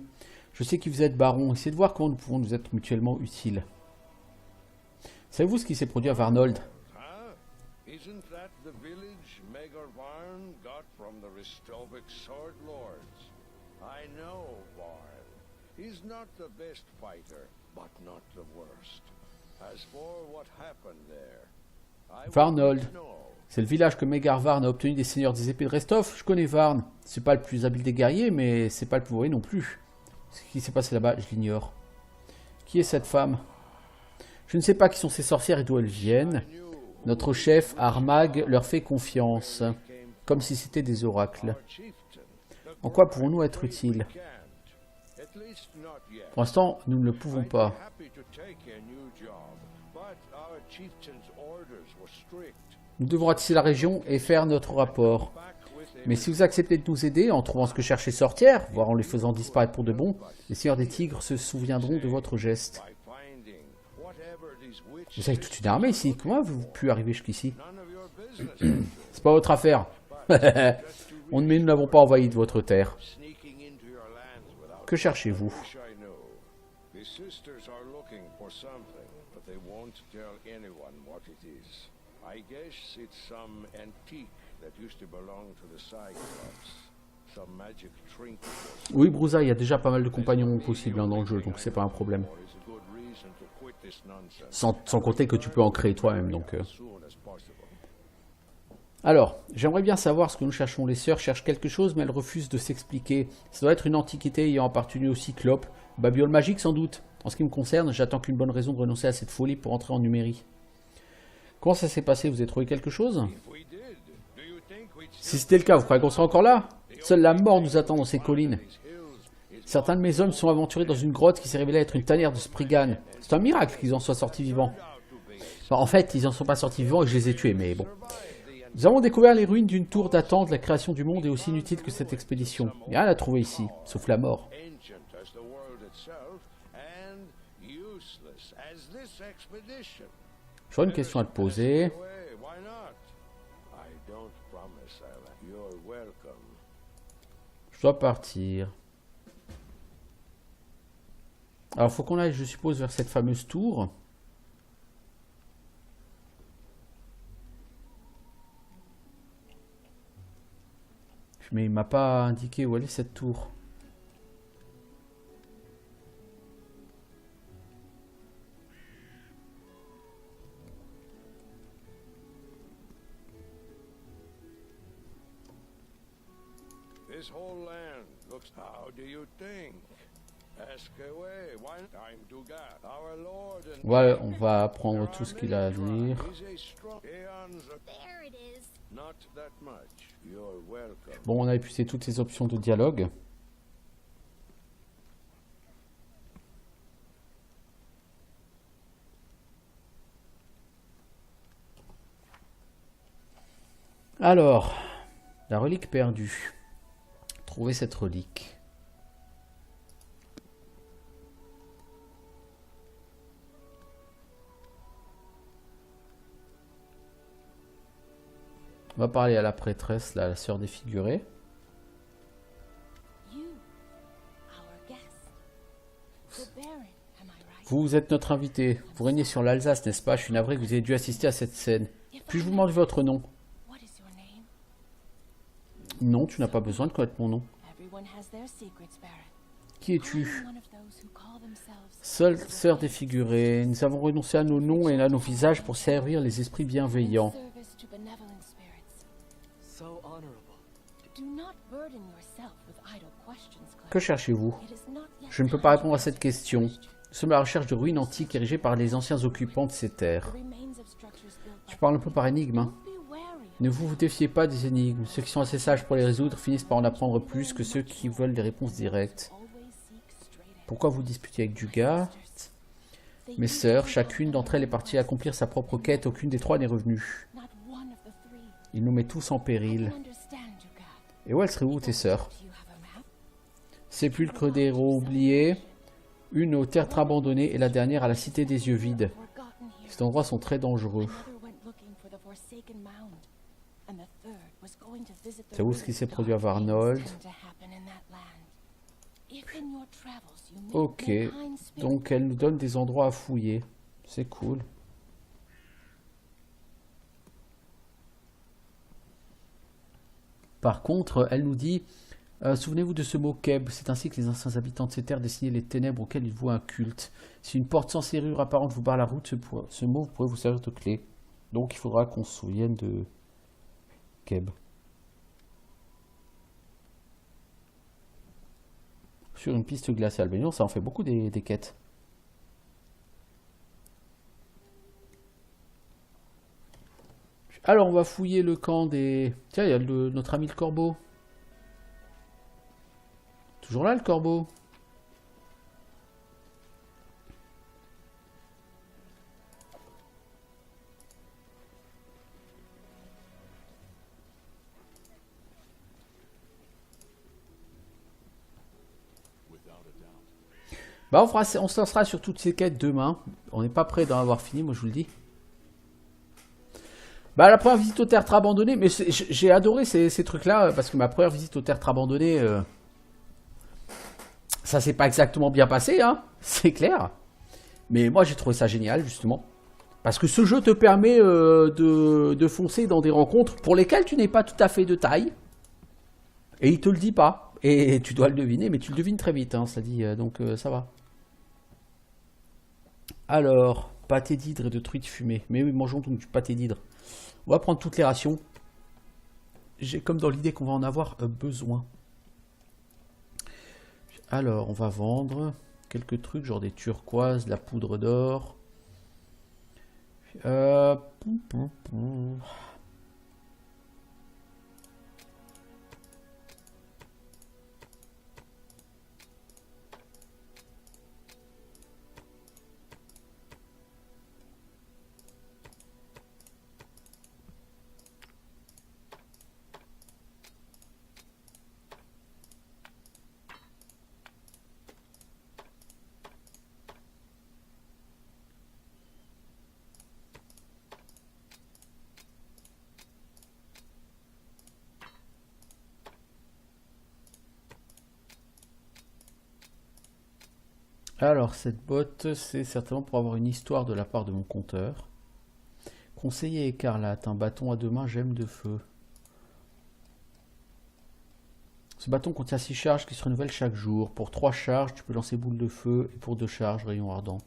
Je sais qui vous êtes, baron. Essayez de voir comment nous pouvons nous être mutuellement utiles. Savez-vous ce qui s'est produit à Varnold? Huh? Isn't that the village Megarvarn got from the Ristovik Sword Lords? I know Varn. He's not the best fighter, but not the worst. As for what happened there, I Varnold. wouldn't know. C'est le village que Megar Varn a obtenu des seigneurs des épées de Restov. Je connais Varn. C'est pas le plus habile des guerriers, mais c'est pas le plus mauvais non plus. Ce qui s'est passé là-bas, je l'ignore. Qui est cette femme? Je ne sais pas qui sont ces sorcières et d'où elles viennent. Notre chef, Armagh, leur fait confiance. Comme si c'était des oracles. Our chieftain, the En quoi pouvons-nous être utiles? can't. At least not yet. Pour l'instant, nous ne le pouvons I'd be pas. happy to take a new job, but our chieftain's orders were strict. Nous devons ratisser la région et faire notre rapport. Back with a Mais si vous acceptez de nous aider en trouvant ce que cherchent les sorcières, voire en les faisant disparaître pour de bon, les seigneurs des tigres se souviendront de votre geste. by finding whatever these witches. Vous avez toute une armée ici. Comment avez-vous pu arriver jusqu'ici? None of your business. C'est pas votre affaire. On ne nous n'avons pas envahi de votre terre. Sneaking into your lands without Que cherchez-vous? wish I knew. The sisters are looking for something, but they won't tell anyone what it is. I guess it's some antique that used to belong to the Cyclops. Some magic trinket or Oui, Brouza, il y a déjà pas mal de compagnons possibles dans le jeu, donc c'est pas un problème. something is a good reason to quit this nonsense Sans compter que tu peux en créer toi-même, donc... as soon as possible. Alors, j'aimerais bien savoir ce que nous cherchons. Les sœurs cherchent quelque chose, mais elles refusent de s'expliquer. Ça doit être une antiquité ayant appartenu au Cyclope. Babiole magique, sans doute. En ce qui me concerne, j'attends qu'une bonne raison de renoncer à cette folie pour entrer en Numérie. Comment ça s'est passé? Vous avez trouvé quelque chose? If we did, do you think we'd Si c'était le cas, vous croyez qu'on serait encore là? Seule la mort nous attend dans ces collines. these hills? It's Certains de mes hommes sont aventurés dans une grotte qui s'est révélée être une tanière de Spriggan. C'est un miracle qu'ils en soient sortis vivants. out to be Enfin, en fait, ils en sont pas sortis vivants et je les ai tués, mais bon. Nous avons découvert les ruines d'une tour datant de la création du monde et aussi inutile que cette expédition. Il n'y a rien à trouver ici, sauf la mort. ancient as the world itself and useless as this expedition. J'aurais une question à te poser. Why not? I don't promise I'll. You're welcome. Je dois partir. Alors, faut qu'on aille, je suppose, vers cette fameuse tour. Mais il m'a pas indiqué où elle est cette tour. This whole land looks. How do you think? Ask away. Why? I'm Dugat, our Lord and. Voilà, on va apprendre tout ce qu'il a à dire. There it is. Not that much. You're welcome. Bon, on a épuisé toutes les options de dialogue. Alors, la relique perdue. Trouver cette relique. On va parler à la prêtresse, là, la sœur défigurée. You, our guest. The Baron, am I right? Vous êtes notre invité. Vous régnez sur l'Alsace, n'est-ce pas? Je suis navré que vous ayez dû assister à cette scène. Puis-je vous demander votre nom? What is your name? Non, tu n'as pas besoin de connaître mon nom. Everyone has their secrets, Baron. Qui es-tu? I'm one of those who call themselves Seule sœur défigurée, nous avons renoncé à nos noms et à nos visages pour servir les esprits bienveillants. service to benevolent spirits. So honorable. Do not burden yourself with idle questions, Que Claire. cherchez-vous? It is not yet Je ne peux time pas to répondre à cette answer this question. question. Nous sommes à la recherche de ruines antiques érigées par les anciens occupants de ces terres. The remains of structures built Tu by parles un peu par énigme, hein? Be wary. Ne vous défiez pas des énigmes. Ceux qui sont assez sages pour les résoudre finissent par en apprendre plus que ceux qui veulent des réponses directes. Always seek straight ahead. Pourquoi vous disputez avec du gars? Mes sœurs, chacune d'entre elles est partie accomplir sa propre quête, aucune des trois n'est revenue. Not one of the three. Ils nous mettent tous en I péril. can understand you, God. Et où elles seraient où tes sœurs? Do you have a map? Sépulcre des héros oubliés, une aux terres abandonnées et la dernière à la cité des yeux vides. Forgotten here. Ces endroits sont très dangereux. Another went looking for the forsaken mound, and the third was going to visit the C'est où ce qui ruins. s'est produit à Dark things Varnold. tend to happen in that land. If in your travels you meet Ok, mankind spirit, donc elle nous donne des endroits à fouiller. C'est cool. Par contre, elle nous dit, souvenez-vous de ce mot Keb, c'est ainsi que les anciens habitants de ces terres dessinaient les ténèbres auxquelles ils vouaient un culte. Si une porte sans serrure apparente vous barre la route, ce mot pourrait vous servir de clé. Donc il faudra qu'on se souvienne de Keb. Sur une piste glaciale, mais non, ça en fait beaucoup des quêtes. Alors, on va fouiller le camp des... Tiens, il y a notre ami le corbeau. Toujours là, le corbeau. Bah, on se lancera sur toutes ces quêtes demain. On n'est pas prêt d'en avoir fini, moi je vous le dis. Bah, la première visite aux terres abandonnées, mais j'ai adoré ces trucs-là, parce que ma première visite aux terres abandonnées, ça s'est pas exactement bien passé, hein, c'est clair. Mais moi j'ai trouvé ça génial, justement. Parce que ce jeu te permet de foncer dans des rencontres pour lesquelles tu n'es pas tout à fait de taille. Et il te le dit pas. Et tu dois le deviner, mais tu le devines très vite, hein, ça dit, donc ça va. Alors, pâté d'hydre et de truite fumée. Mais oui, mangeons donc du pâté d'hydre. On va prendre toutes les rations. J'ai comme dans l'idée qu'on va en avoir besoin. Alors, on va vendre quelques trucs, genre des turquoises, de la poudre d'or. Poum, poum, poum. Alors, cette botte, c'est certainement pour avoir une histoire de la part de mon compteur. Conseiller écarlate, un bâton à deux mains, gemme de feu. Ce bâton contient 6 charges qui se renouvellent chaque jour. Pour 3 charges, tu peux lancer boule de feu. Et pour 2 charges, rayon ardent.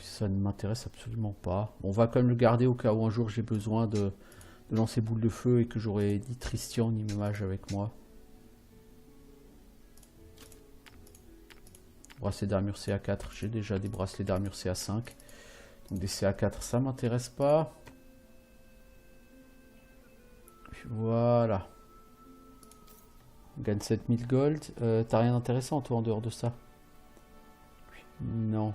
Ça ne m'intéresse absolument pas. On va quand même le garder au cas où un jour j'ai besoin de lancer boule de feu et que j'aurai ni Tristian ni Mage avec moi. Bracelet d'armure CA4, j'ai déjà des bracelets d'armure CA5. Donc des CA4, ça m'intéresse pas. Voilà. On gagne 7000 gold. T'as rien d'intéressant toi en dehors de ça? Non.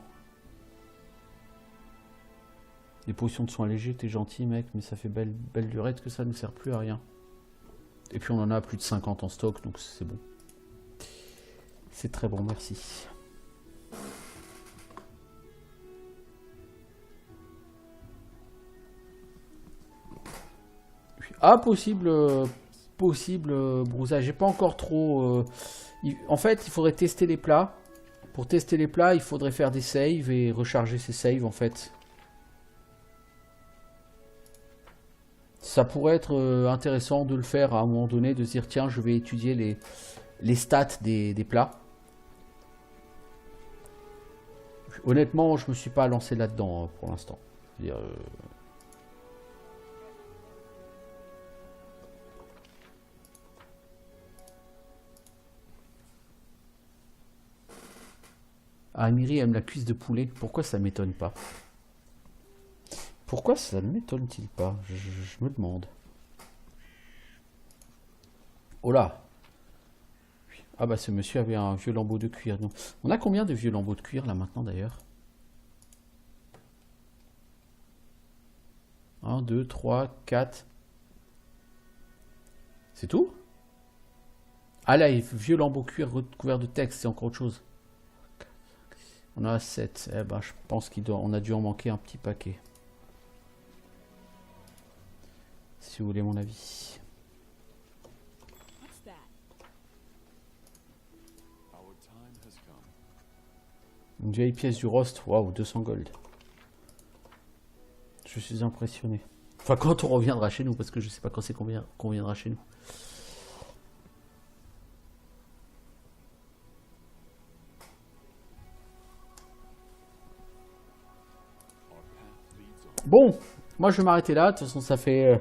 Les potions de soins légers, t'es gentil mec, mais ça fait belle lurette que ça ne sert plus à rien. Et puis on en a plus de 50 en stock, donc c'est bon. C'est très bon, merci. Ah, possible brousaille. J'ai pas encore trop... En fait, il faudrait tester les plats. Pour tester les plats, il faudrait faire des saves et recharger ces saves, en fait. Ça pourrait être intéressant de le faire à un moment donné, de se dire, tiens, je vais étudier les stats des plats. Honnêtement, je me suis pas lancé là-dedans pour l'instant. Amiri aime la cuisse de poulet. Pourquoi ça m'étonne pas? Pourquoi ça ne m'étonne-t-il pas? Je me demande. Oh là! Ah bah ce monsieur avait un vieux lambeau de cuir. Donc, on a combien de vieux lambeaux de cuir là maintenant d'ailleurs? 1, 2, 3, 4. C'est tout? Ah là, vieux lambeau de cuir recouvert de texte, c'est encore autre chose. On a 7. Eh ben, je pense qu'on a dû en manquer un petit paquet. Si vous voulez mon avis. Une vieille pièce du rost. Waouh, 200 gold. Je suis impressionné. Enfin, quand on reviendra chez nous, parce que je sais pas quand c'est qu'on viendra chez nous. Bon, moi je vais m'arrêter là. De toute façon, ça fait à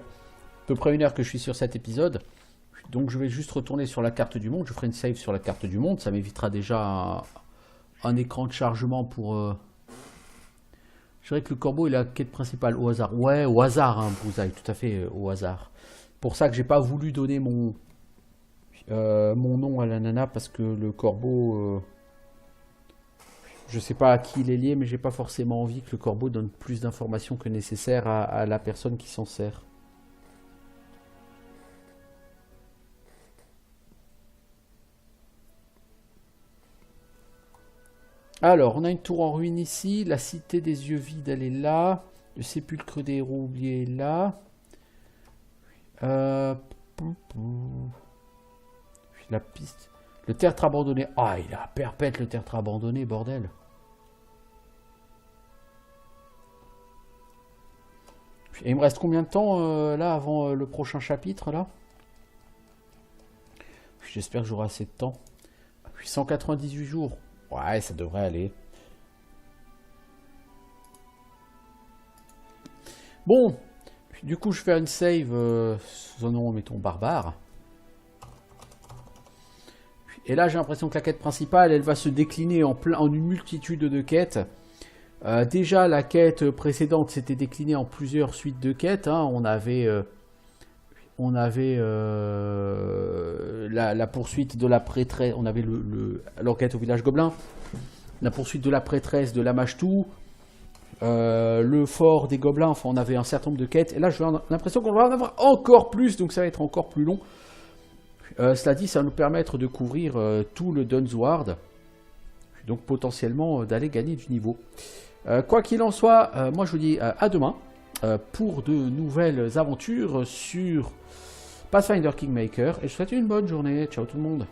peu près 1 heure que je suis sur cet épisode. Donc je vais juste retourner sur la carte du monde. Je ferai une save sur la carte du monde. Ça m'évitera déjà un écran de chargement pour... Je dirais que le corbeau il a la quête principale au hasard. Ouais, au hasard, hein, Brousaille, tout à fait au hasard. Pour ça que j'ai pas voulu donner mon nom à la nana parce que le corbeau... je sais pas à qui il est lié, mais j'ai pas forcément envie que le corbeau donne plus d'informations que nécessaire à la personne qui s'en sert. Alors, on a une tour en ruine ici. La cité des yeux vides, elle est là. Le sépulcre des héros oubliés est là. La piste. Le tertre abandonné. Ah, il a perpète le tertre abandonné, bordel. Et il me reste combien de temps là avant le prochain chapitre là? J'espère que j'aurai assez de temps. 198 jours. Ouais, ça devrait aller. Bon, du coup, je fais une save sous un nom, mettons, barbare. Et là, j'ai l'impression que la quête principale, elle va se décliner en une multitude de quêtes. Déjà, la quête précédente s'était déclinée en plusieurs suites de quêtes. Hein. On avait la poursuite de la prêtresse, on avait l'enquête au village gobelin, la poursuite de la prêtresse de la Machtou, le fort des gobelins, enfin on avait un certain nombre de quêtes, et là j'ai l'impression qu'on va en avoir encore plus, donc ça va être encore plus long. Cela dit, ça va nous permettre de couvrir tout le Dunsward, donc potentiellement d'aller gagner du niveau. Quoi qu'il en soit, moi je vous dis à demain pour de nouvelles aventures sur Pathfinder Kingmaker, et je vous souhaite une bonne journée. Ciao tout le monde.